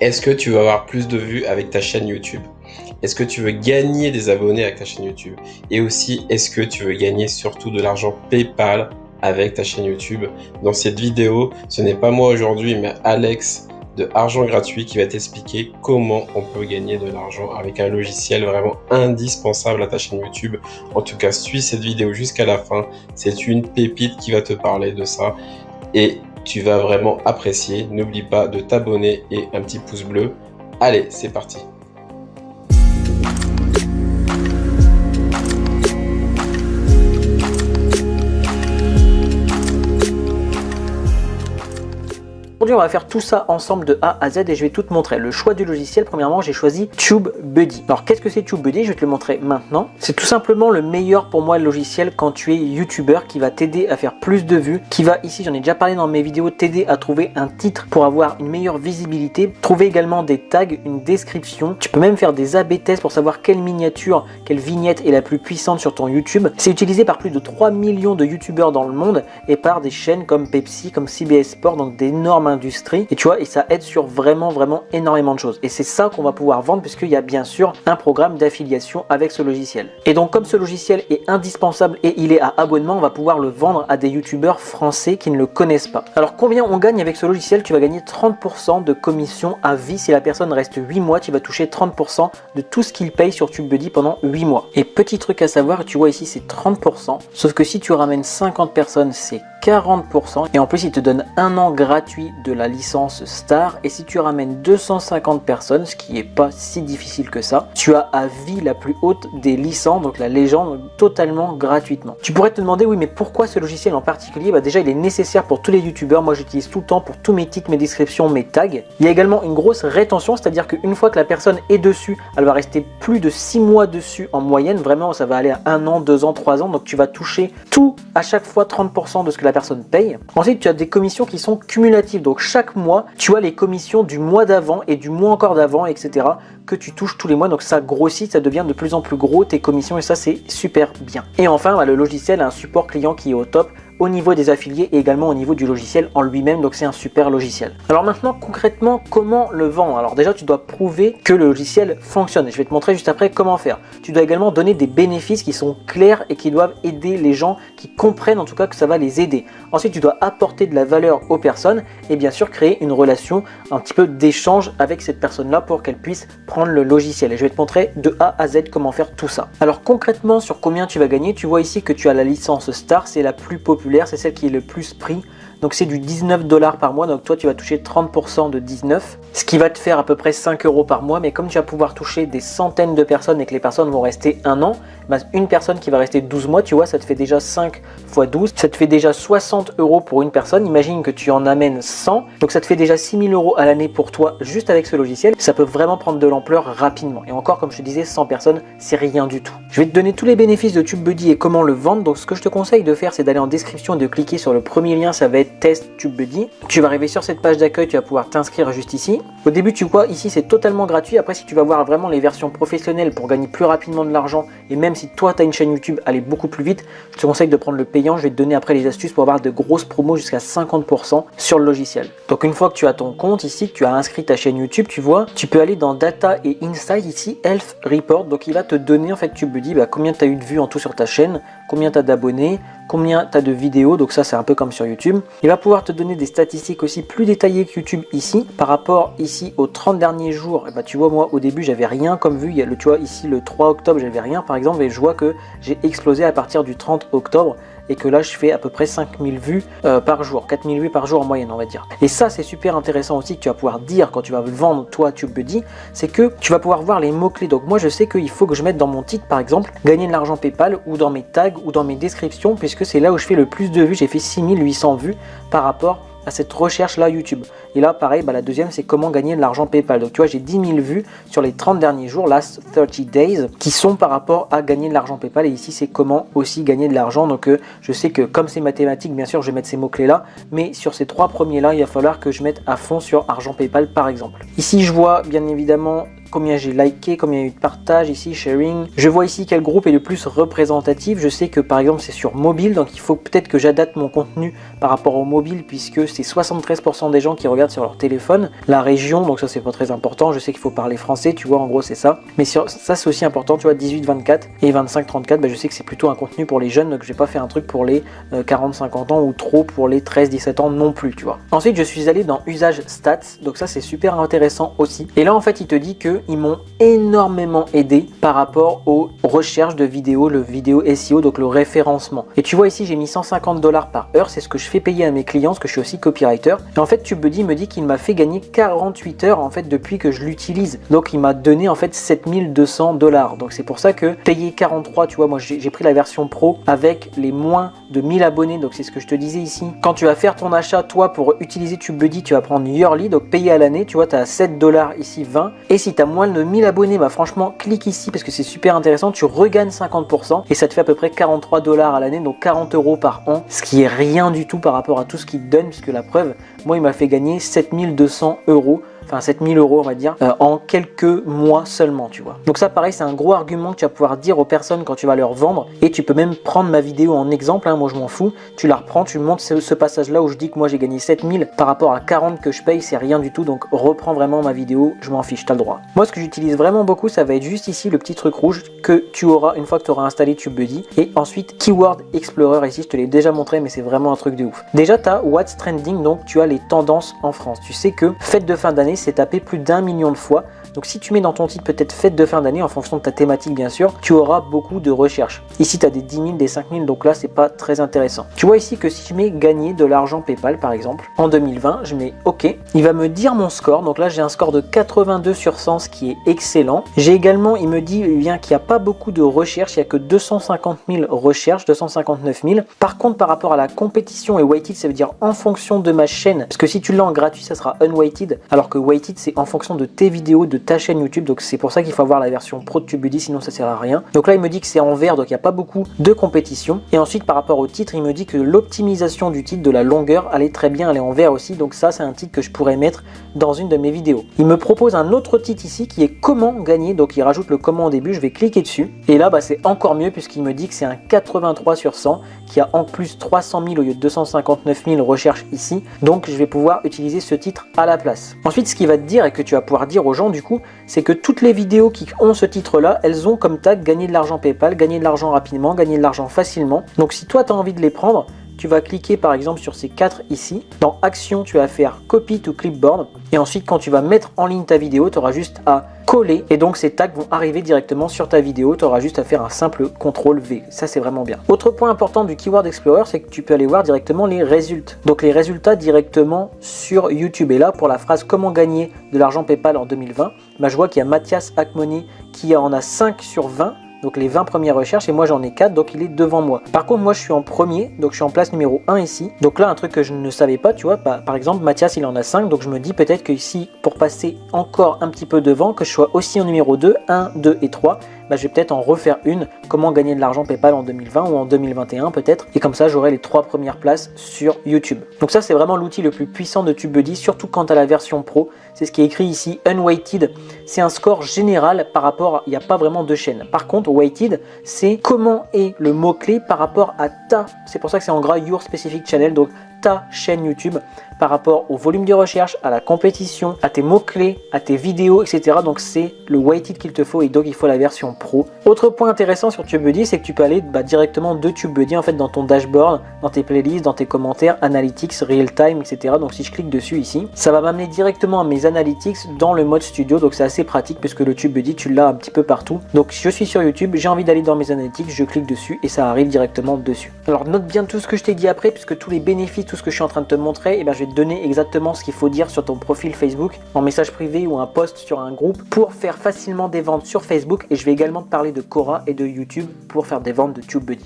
Est-ce que tu veux avoir plus de vues avec ta chaîne YouTube? Est-ce que tu veux gagner des abonnés avec ta chaîne YouTube? Et aussi, est-ce que tu veux gagner surtout de l'argent PayPal avec ta chaîne YouTube? Dans cette vidéo, ce n'est pas moi aujourd'hui, mais Alex de Argent Gratuit qui va t'expliquer comment on peut gagner de l'argent avec un logiciel vraiment indispensable à ta chaîne YouTube. En tout cas, suis cette vidéo jusqu'à la fin. C'est une pépite qui va te parler de ça et tu vas vraiment apprécier. N'oublie pas de t'abonner et un petit pouce bleu. Allez, c'est parti. Aujourd'hui, on va faire tout ça ensemble de A à Z et je vais tout te montrer. Le choix du logiciel, premièrement, j'ai choisi TubeBuddy. Alors, qu'est-ce que c'est TubeBuddy? Je vais te le montrer maintenant. C'est tout simplement le meilleur pour moi logiciel quand tu es YouTuber qui va t'aider à faire plus de vues, qui va ici, j'en ai déjà parlé dans mes vidéos, t'aider à trouver un titre pour avoir une meilleure visibilité, trouver également des tags, une description. Tu peux même faire des A/B tests pour savoir quelle miniature, quelle vignette est la plus puissante sur ton YouTube. C'est utilisé par plus de 3 millions de YouTubers dans le monde et par des chaînes comme Pepsi, comme CBS Sport, donc d'énormes industrie, et tu vois, et ça aide sur vraiment énormément de choses, et c'est ça qu'on va pouvoir vendre puisqu'il y a bien sûr un programme d'affiliation avec ce logiciel. Et donc comme ce logiciel est indispensable et il est à abonnement, on va pouvoir le vendre à des youtubeurs français qui ne le connaissent pas. Alors combien on gagne avec ce logiciel? Tu vas gagner 30% de commission à vie. Si la personne reste 8 mois, tu vas toucher 30% de tout ce qu'il paye sur TubeBuddy pendant 8 mois. Et petit truc à savoir, tu vois ici c'est 30%, sauf que si tu ramènes 50 personnes, c'est 40%, et en plus il te donne un an gratuit de la licence Star, et si tu ramènes 250 personnes, ce qui est pas si difficile que ça, tu as à vie la plus haute des licences, donc la légende, totalement gratuitement. Tu pourrais te demander, oui mais pourquoi ce logiciel en particulier? Bah déjà il est nécessaire pour tous les youtubeurs, moi j'utilise tout le temps pour tous mes titres, mes descriptions, mes tags. Il y a également une grosse rétention, c'est-à-dire qu'une fois que la personne est dessus, elle va rester plus de 6 mois dessus en moyenne, vraiment ça va aller à 1 an, 2 ans, 3 ans, donc tu vas toucher tout à chaque fois 30% de ce que la personne paye. Ensuite tu as des commissions qui sont cumulatives, donc chaque mois tu as les commissions du mois d'avant et du mois encore d'avant, etc., que tu touches tous les mois, donc ça grossit, ça devient de plus en plus gros tes commissions, et ça c'est super bien. Et enfin bah, le logiciel a un support client qui est au top au niveau des affiliés et également au niveau du logiciel en lui-même, donc c'est un super logiciel. Alors maintenant concrètement comment le vendre? Alors déjà tu dois prouver que le logiciel fonctionne et je vais te montrer juste après comment faire. Tu dois également donner des bénéfices qui sont clairs et qui doivent aider les gens, qui comprennent en tout cas que ça va les aider. Ensuite tu dois apporter de la valeur aux personnes et bien sûr créer une relation un petit peu d'échange avec cette personne là pour qu'elle puisse prendre le logiciel, et je vais te montrer de A à Z comment faire tout ça. Alors concrètement sur combien tu vas gagner, tu vois ici que tu as la licence Star, c'est la plus populaire, c'est celle qui est le plus pris, donc c'est du 19 $ par mois, donc toi tu vas toucher 30% de 19, ce qui va te faire à peu près 5 € par mois, mais comme tu vas pouvoir toucher des centaines de personnes et que les personnes vont rester un an, bah une personne qui va rester 12 mois, tu vois, ça te fait déjà 5 x 12, ça te fait déjà 60 € pour une personne. Imagine que tu en amènes 100, donc ça te fait déjà 6 000 € à l'année pour toi juste avec ce logiciel. Ça peut vraiment prendre de l'ampleur rapidement, et encore comme je te disais, 100 personnes c'est rien du tout. Je vais te donner tous les bénéfices de TubeBuddy et comment le vendre, donc ce que je te conseille de faire c'est d'aller en description et de cliquer sur le premier lien, ça va être Test TubeBuddy. Tu vas arriver sur cette page d'accueil, tu vas pouvoir t'inscrire juste ici. Au début tu vois ici c'est totalement gratuit, après si tu vas voir vraiment les versions professionnelles pour gagner plus rapidement de l'argent, et même si toi tu as une chaîne YouTube aller beaucoup plus vite, je te conseille de prendre le payant. Je vais te donner après les astuces pour avoir de grosses promos jusqu'à 50% sur le logiciel. Donc une fois que tu as ton compte ici, que tu as inscrit ta chaîne YouTube, tu vois, tu peux aller dans Data et Insight ici, Health Report, donc il va te donner en fait, TubeBuddy, bah, combien tu as eu de vues en tout sur ta chaîne, combien tu as d'abonnés, combien tu as de vidéos, donc ça c'est un peu comme sur YouTube. Il va pouvoir te donner des statistiques aussi plus détaillées que YouTube ici, par rapport ici aux 30 derniers jours. Et bah, tu vois, moi au début j'avais rien comme vue, il y a le, tu vois ici le 3 octobre j'avais rien par exemple, et je vois que j'ai explosé à partir du 30 octobre, et que là je fais à peu près 5000 vues par jour, 4000 vues par jour en moyenne on va dire. Et ça c'est super intéressant aussi que tu vas pouvoir dire quand tu vas vendre toi TubeBuddy, c'est que tu vas pouvoir voir les mots-clés. Donc moi je sais qu'il faut que je mette dans mon titre par exemple gagner de l'argent PayPal, ou dans mes tags ou dans mes descriptions, puisque c'est là où je fais le plus de vues. J'ai fait 6800 vues par rapport à cette recherche là YouTube. Et là pareil, bah, la deuxième c'est comment gagner de l'argent PayPal. Donc tu vois j'ai 10 000 vues sur les 30 derniers jours, last 30 days, qui sont par rapport à gagner de l'argent PayPal. Et ici c'est comment aussi gagner de l'argent. Donc je sais que comme c'est mathématique, bien sûr je vais mettre ces mots clés là, mais sur ces 3 premiers là il va falloir que je mette à fond sur argent PayPal par exemple. Ici je vois bien évidemment combien j'ai liké, combien il y a eu de partage ici, sharing. Je vois ici quel groupe est le plus représentatif. Je sais que par exemple c'est sur mobile, donc il faut peut-être que j'adapte mon contenu par rapport au mobile puisque c'est 73% des gens qui regardent sur leur téléphone. La région, donc ça c'est pas très important, je sais qu'il faut parler français, tu vois, en gros c'est ça. Mais ça c'est aussi important, tu vois, 18-24 et 25-34, je sais que c'est plutôt un contenu pour les jeunes, donc je vais pas faire un truc pour les 40-50 ans ou trop pour les 13-17 ans non plus, tu vois. Ensuite je suis allé dans usage stats, donc ça c'est super intéressant aussi. Et là en fait il te dit qu'ils m'ont énormément aidé par rapport aux recherches de vidéos, le vidéo SEO, donc le référencement. Et tu vois ici j'ai mis 150 $ par heure, c'est ce que je fais payer à mes clients parce que je suis aussi copywriter. Et en fait TubeBuddy me dit qu'il m'a fait gagner 48 heures en fait depuis que je l'utilise. Donc il m'a donné en fait 7200 $. Donc c'est pour ça que payer 43, tu vois, moi j'ai pris la version pro avec les moins de 1000 abonnés, donc c'est ce que je te disais ici. Quand tu vas faire ton achat, toi, pour utiliser TubeBuddy, tu vas prendre yearly, donc payer à l'année, tu vois, tu as 7 $, ici 20. Et si tu as moins de 1000 abonnés, bah franchement, clique ici parce que c'est super intéressant, tu regagnes 50% et ça te fait à peu près 43 $ à l'année, donc 40 € par an, ce qui est rien du tout par rapport à tout ce qu'il te donne, puisque la preuve, moi, il m'a fait gagner 7200 €. Enfin 7000 € on va dire, en quelques mois seulement, tu vois. Donc ça pareil, c'est un gros argument que tu vas pouvoir dire aux personnes quand tu vas leur vendre, et tu peux même prendre ma vidéo en exemple, hein, moi je m'en fous, tu la reprends, tu montres ce passage là où je dis que moi j'ai gagné 7000 par rapport à 40 que je paye, c'est rien du tout, donc reprends vraiment ma vidéo, je m'en fiche, tu as le droit. Moi ce que j'utilise vraiment beaucoup, ça va être juste ici le petit truc rouge que tu auras une fois que tu auras installé TubeBuddy, et ensuite Keyword Explorer, ici je te l'ai déjà montré mais c'est vraiment un truc de ouf. Déjà tu as What's Trending, donc tu as les tendances en France, tu sais que fête de fin d'année c'est tapé plus d'1 million de fois. Donc si tu mets dans ton titre peut-être fête de fin d'année en fonction de ta thématique bien sûr, tu auras beaucoup de recherches. Ici tu as des 10 000, des 5 000, donc là c'est pas très intéressant. Tu vois ici que si je mets gagner de l'argent PayPal par exemple, en 2020, je mets OK, il va me dire mon score. Donc là j'ai un score de 82 sur 100, ce qui est excellent. J'ai également, il me dit bien qu'il n'y a pas beaucoup de recherches, il n'y a que 250 000 recherches, 259 000. Par contre par rapport à la compétition et weighted, ça veut dire en fonction de ma chaîne, parce que si tu l'as en gratuit ça sera unweighted, alors que weighted c'est en fonction de tes vidéos, de ta chaîne YouTube, donc c'est pour ça qu'il faut avoir la version pro de TubeBuddy, sinon ça sert à rien. Donc là il me dit que c'est en vert, donc il n'y a pas beaucoup de compétition. Et ensuite par rapport au titre, il me dit que l'optimisation du titre, de la longueur, elle est très bien, elle est en vert aussi, donc ça c'est un titre que je pourrais mettre dans une de mes vidéos. Il me propose un autre titre ici qui est comment gagner, donc il rajoute le comment au début, je vais cliquer dessus, et là bah, c'est encore mieux puisqu'il me dit que c'est un 83 sur 100, qui a en plus 300 000 au lieu de 259 000 recherches ici, donc je vais pouvoir utiliser ce titre à la place. Ensuite ce qu'il va te dire et que tu vas pouvoir dire aux gens du coup, c'est que toutes les vidéos qui ont ce titre là, elles ont comme tag gagner de l'argent PayPal, gagner de l'argent rapidement, gagner de l'argent facilement. Donc si toi tu as envie de les prendre, tu vas cliquer par exemple sur ces 4 ici. Dans Action, tu vas faire Copy to Clipboard. Et ensuite, quand tu vas mettre en ligne ta vidéo, tu auras juste à coller. Et donc, ces tags vont arriver directement sur ta vidéo. Tu auras juste à faire un simple CTRL V. Ça, c'est vraiment bien. Autre point important du Keyword Explorer, c'est que tu peux aller voir directement les résultats. Donc, les résultats directement sur YouTube. Et là, pour la phrase comment gagner de l'argent PayPal en 2020, bah, je vois qu'il y a Mathias Hackmoney qui en a 5 sur 20. Donc les 20 premières recherches, et moi j'en ai 4, donc il est devant moi. Par contre moi je suis en premier, donc je suis en place numéro 1 ici. Donc là un truc que je ne savais pas, tu vois, par exemple Mathias il en a 5, donc je me dis peut-être que ici pour passer encore un petit peu devant, que je sois aussi en numéro 2, 1, 2 et 3, bah, je vais peut-être en refaire une, comment gagner de l'argent PayPal en 2020 ou en 2021 peut-être, et comme ça j'aurai les 3 premières places sur YouTube. Donc ça c'est vraiment l'outil le plus puissant de TubeBuddy, surtout quant à la version pro. C'est ce qui est écrit ici, unweighted, c'est un score général par rapport, il n'y a pas vraiment de chaîne. Par contre weighted, c'est comment est le mot-clé par rapport à ta, c'est pour ça que c'est en gras your specific channel, donc ta chaîne YouTube, par rapport au volume de recherche, à la compétition, à tes mots-clés, à tes vidéos, etc. Donc c'est le weighted qu'il te faut, et donc il faut la version pro. Autre point intéressant sur TubeBuddy, c'est que tu peux aller directement de TubeBuddy en fait dans ton dashboard, dans tes playlists, dans tes commentaires, analytics, real time, etc. Donc si je clique dessus ici, ça va m'amener directement à mes analytics dans le mode studio, donc c'est assez pratique puisque le TubeBuddy tu l'as un petit peu partout. Donc je suis sur YouTube, j'ai envie d'aller dans mes analytics, je clique dessus et ça arrive directement dessus. Alors note bien tout ce que je t'ai dit après, puisque tous les bénéfices, tout ce que je suis en train de te montrer, et ben je vais te donner exactement ce qu'il faut dire sur ton profil Facebook, en message privé ou un post sur un groupe, pour faire facilement des ventes sur Facebook. Et je vais également te parler de Quora et de YouTube pour faire des ventes de TubeBuddy.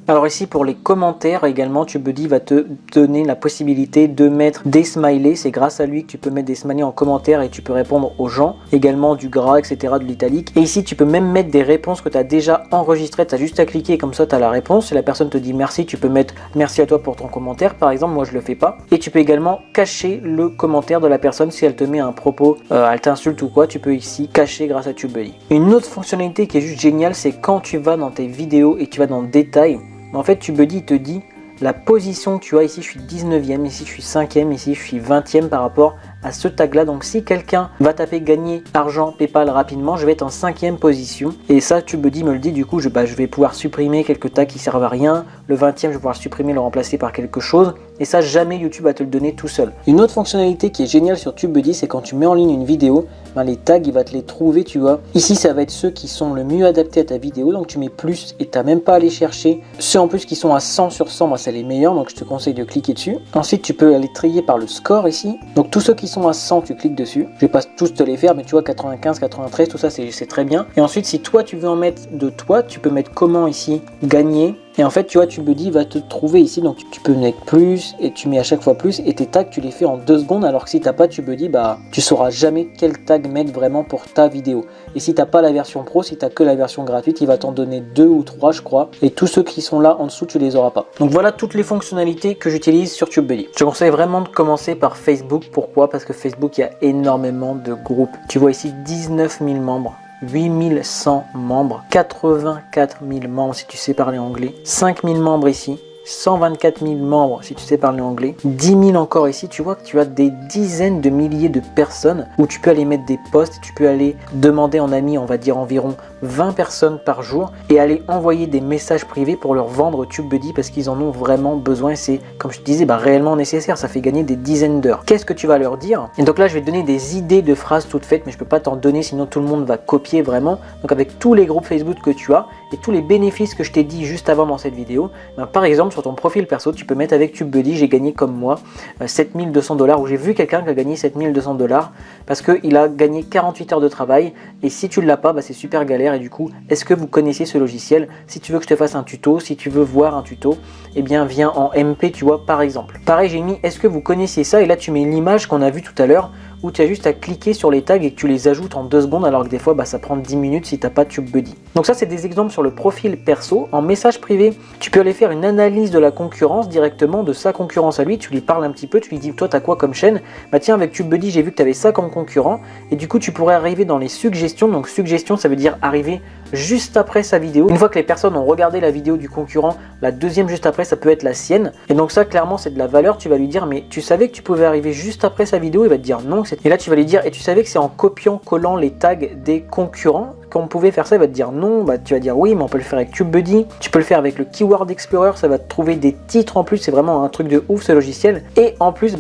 Alors ici pour les commentaires également, TubeBuddy va te donner la possibilité de mettre des smileys. C'est grâce à lui que tu peux mettre des smileys en commentaire et tu peux répondre aux gens. Également du gras, etc., de l'italique. Et ici tu peux même mettre des réponses que tu as déjà enregistrées. Tu as juste à cliquer et comme ça tu as la réponse. Si la personne te dit merci, tu peux mettre merci à toi pour ton commentaire. Par exemple, moi je le fais pas. Et tu peux également cacher le commentaire de la personne si elle te met un propos, elle t'insulte ou quoi. Tu peux ici cacher grâce à TubeBuddy. Une autre fonctionnalité qui est juste géniale, c'est quand tu vas dans tes vidéos et tu vas dans détail. En fait, TubeBuddy te dit la position que tu as. Ici, je suis 19e, ici, je suis 5e, ici, je suis 20e par rapport à ce tag là. Donc si quelqu'un va taper gagner argent PayPal rapidement, je vais être en 5e position. Et ça, TubeBuddy me le dit, du coup, je vais pouvoir supprimer quelques tags qui servent à rien. Le 20e, je vais pouvoir le supprimer, le remplacer par quelque chose. Et ça, jamais YouTube va te le donner tout seul. Une autre fonctionnalité qui est géniale sur TubeBuddy, c'est quand tu mets en ligne une vidéo, les tags, il va te les trouver, tu vois. Ici, ça va être ceux qui sont le mieux adaptés à ta vidéo. Donc tu mets plus et tu n'as même pas à aller chercher. Ceux en plus qui sont à 100 sur 100, c'est les meilleurs. Donc je te conseille de cliquer dessus. Ensuite, tu peux aller trier par le score ici. Donc tous ceux qui sont à 100, tu cliques dessus. Je vais pas tous te les faire, mais tu vois, 95, 93, tout ça, c'est très bien. Et ensuite, si toi, tu veux en mettre de toi, tu peux mettre comment ici, gagner. Et en fait, tu vois, TubeBuddy va te trouver ici, donc tu peux mettre plus et tu mets à chaque fois plus et tes tags, tu les fais en 2 secondes, alors que si tu n'as pas TubeBuddy, tu sauras jamais quel tag mettre vraiment pour ta vidéo. Et si tu n'as pas la version pro, si tu n'as que la version gratuite, il va t'en donner 2 ou 3, je crois. Et tous ceux qui sont là en dessous, tu les auras pas. Donc voilà toutes les fonctionnalités que j'utilise sur TubeBuddy. Je te conseille vraiment de commencer par Facebook. Pourquoi? Parce que Facebook, il y a énormément de groupes. Tu vois ici 19 000 membres. 8100 membres, 84 000 membres si tu sais parler anglais, 5 000 membres ici, 124 000 membres si tu sais parler anglais, 10 000 encore ici. Tu vois que tu as des dizaines de milliers de personnes où tu peux aller mettre des posts, tu peux aller demander en ami, on va dire environ 20 personnes par jour et aller envoyer des messages privés pour leur vendre TubeBuddy parce qu'ils en ont vraiment besoin et c'est, comme je te disais, réellement nécessaire. Ça fait gagner des dizaines d'heures. Qu'est-ce que tu vas leur dire? Et donc là, je vais te donner des idées de phrases toutes faites, mais je peux pas t'en donner sinon tout le monde va copier vraiment. Donc avec tous les groupes Facebook que tu as et tous les bénéfices que je t'ai dit juste avant dans cette vidéo, par exemple sur ton profil perso, tu peux mettre avec TubeBuddy, j'ai gagné comme moi 7200 $, ou j'ai vu quelqu'un qui a gagné 7200 $ parce qu'il a gagné 48 heures de travail. Et si tu ne l'as pas, c'est super galère. Et du coup, est-ce que vous connaissez ce logiciel? Si tu veux que je te fasse un tuto, si tu veux voir un tuto, eh bien viens en MP, tu vois, par exemple. Pareil, j'ai mis est-ce que vous connaissiez ça? Et là tu mets l'image qu'on a vue tout à l'heure où tu as juste à cliquer sur les tags et que tu les ajoutes en 2 secondes, alors que des fois ça prend 10 minutes si tu n'as pas TubeBuddy. Donc ça, c'est des exemples sur le profil perso. En message privé, tu peux aller faire une analyse de la concurrence directement, de sa concurrence à lui. Tu lui parles un petit peu, tu lui dis toi t'as quoi comme chaîne? Tiens, avec TubeBuddy j'ai vu que tu avais ça comme concurrent, et du coup tu pourrais arriver dans les suggestions. Donc suggestions, ça veut dire arriver juste après sa vidéo. Une fois que les personnes ont regardé la vidéo du concurrent, la deuxième juste après, ça peut être la sienne. Et donc ça, clairement, c'est de la valeur. Tu vas lui dire, mais tu savais que tu pouvais arriver juste après sa vidéo? Il va te dire non. Et là, tu vas lui dire, et tu savais que c'est en copiant-collant les tags des concurrents qu'on pouvait faire ça? Il va te dire non. Tu vas dire oui, mais on peut le faire avec TubeBuddy. Tu peux le faire avec le Keyword Explorer. Ça va te trouver des titres en plus. C'est vraiment un truc de ouf, ce logiciel. Et en plus,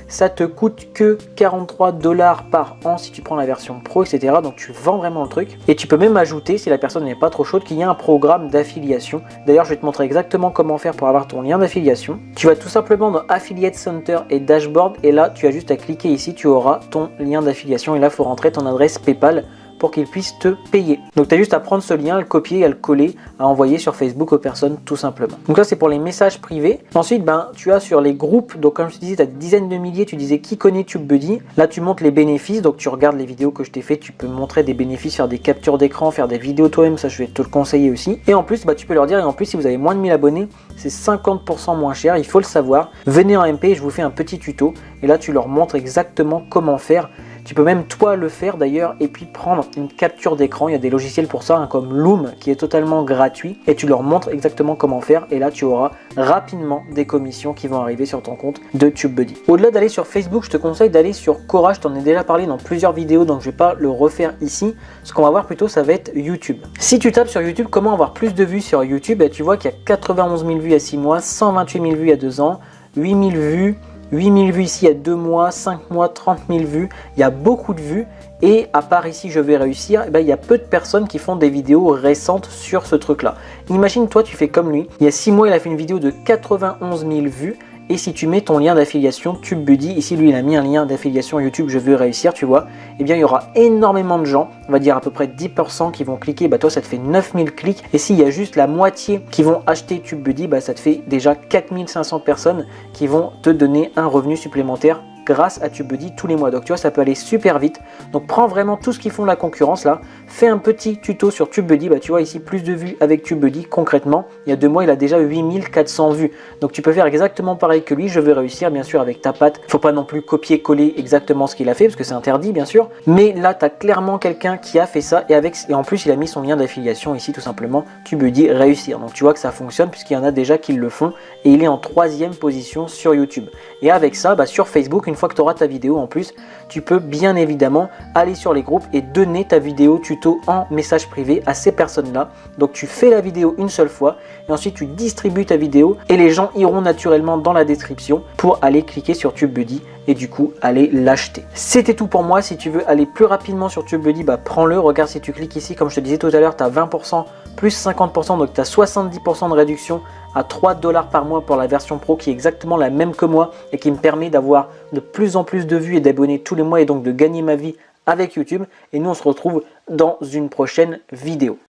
ça te coûte que 43 $ par an si tu prends la version pro, etc. Donc tu vends vraiment le truc. Et tu peux même ajouter, si la personne n'est pas trop chaude, qu'il y a un programme d'affiliation. D'ailleurs, je vais te montrer exactement comment faire pour avoir ton lien d'affiliation. Tu vas tout simplement dans Affiliate Center et Dashboard, et là tu as juste à cliquer ici, tu auras ton lien d'affiliation, et là il faut rentrer ton adresse PayPal pour qu'il puisse te payer. Donc tu as juste à prendre ce lien, à le copier, à le coller, à envoyer sur Facebook aux personnes tout simplement. Donc ça, c'est pour les messages privés. Ensuite, tu as sur les groupes, donc comme je te disais, tu as des dizaines de milliers, tu disais qui connaît TubeBuddy. Là tu montres les bénéfices, donc tu regardes les vidéos que je t'ai fait, tu peux montrer des bénéfices, faire des captures d'écran, faire des vidéos toi-même, ça je vais te le conseiller aussi. Et en plus, tu peux leur dire, et en plus si vous avez moins de 1000 abonnés, c'est 50% moins cher, il faut le savoir. Venez en MP, je vous fais un petit tuto, et là tu leur montres exactement comment faire. Tu peux même toi le faire d'ailleurs, et puis prendre une capture d'écran. Il y a des logiciels pour ça, comme Loom, qui est totalement gratuit, et tu leur montres exactement comment faire, et là tu auras rapidement des commissions qui vont arriver sur ton compte de TubeBuddy. Au-delà d'aller sur Facebook, je te conseille d'aller sur Quora. Je t'en ai déjà parlé dans plusieurs vidéos, donc je ne vais pas le refaire ici. Ce qu'on va voir plutôt, ça va être YouTube. Si tu tapes sur YouTube, comment avoir plus de vues sur YouTube, tu vois qu'il y a 91 000 vues il y a 6 mois, 128 000 vues il y a 2 ans, 8 000 vues, 8000 vues ici il y a 2 mois, 5 mois, 30 000 vues. Il y a beaucoup de vues. Et à part ici, je vais réussir, il y a peu de personnes qui font des vidéos récentes sur ce truc-là. Imagine, toi, tu fais comme lui. Il y a 6 mois, il a fait une vidéo de 91 000 vues. Et si tu mets ton lien d'affiliation TubeBuddy, ici lui il a mis un lien d'affiliation YouTube, je veux réussir, tu vois, eh bien il y aura énormément de gens, on va dire à peu près 10% qui vont cliquer, bah toi ça te fait 9000 clics. Et s'il y a juste la moitié qui vont acheter TubeBuddy, bah ça te fait déjà 4500 personnes qui vont te donner un revenu supplémentaire grâce à TubeBuddy tous les mois. Donc tu vois, ça peut aller super vite. Donc prends vraiment tout ce qu'ils font de la concurrence là, fais un petit tuto sur TubeBuddy. Bah tu vois ici, plus de vues avec TubeBuddy. Concrètement, il y a 2 mois, il a déjà 8400 vues. Donc tu peux faire exactement pareil que lui. Je veux réussir, bien sûr, avec ta patte. Faut pas non plus copier-coller exactement ce qu'il a fait parce que c'est interdit, bien sûr. Mais là, tu as clairement quelqu'un qui a fait ça et en plus, il a mis son lien d'affiliation ici, tout simplement. TubeBuddy réussir. Donc tu vois que ça fonctionne puisqu'il y en a déjà qui le font et il est en 3e position sur YouTube. Et avec ça, bah, sur Facebook, une fois que tu auras ta vidéo en plus, tu peux bien évidemment aller sur les groupes et donner ta vidéo tuto en message privé à ces personnes-là. Donc tu fais la vidéo une seule fois et ensuite tu distribues ta vidéo et les gens iront naturellement dans la description pour aller cliquer sur TubeBuddy et du coup aller l'acheter. C'était tout pour moi. Si tu veux aller plus rapidement sur TubeBuddy, bah prends-le. Regarde, si tu cliques ici, comme je te disais tout à l'heure, tu as 20% plus 50%, donc tu as 70% de réduction à 3 $ par mois pour la version pro qui est exactement la même que moi et qui me permet d'avoir de plus en plus de vues et d'abonnés tous les mois et donc de gagner ma vie avec YouTube. Et nous on se retrouve dans une prochaine vidéo.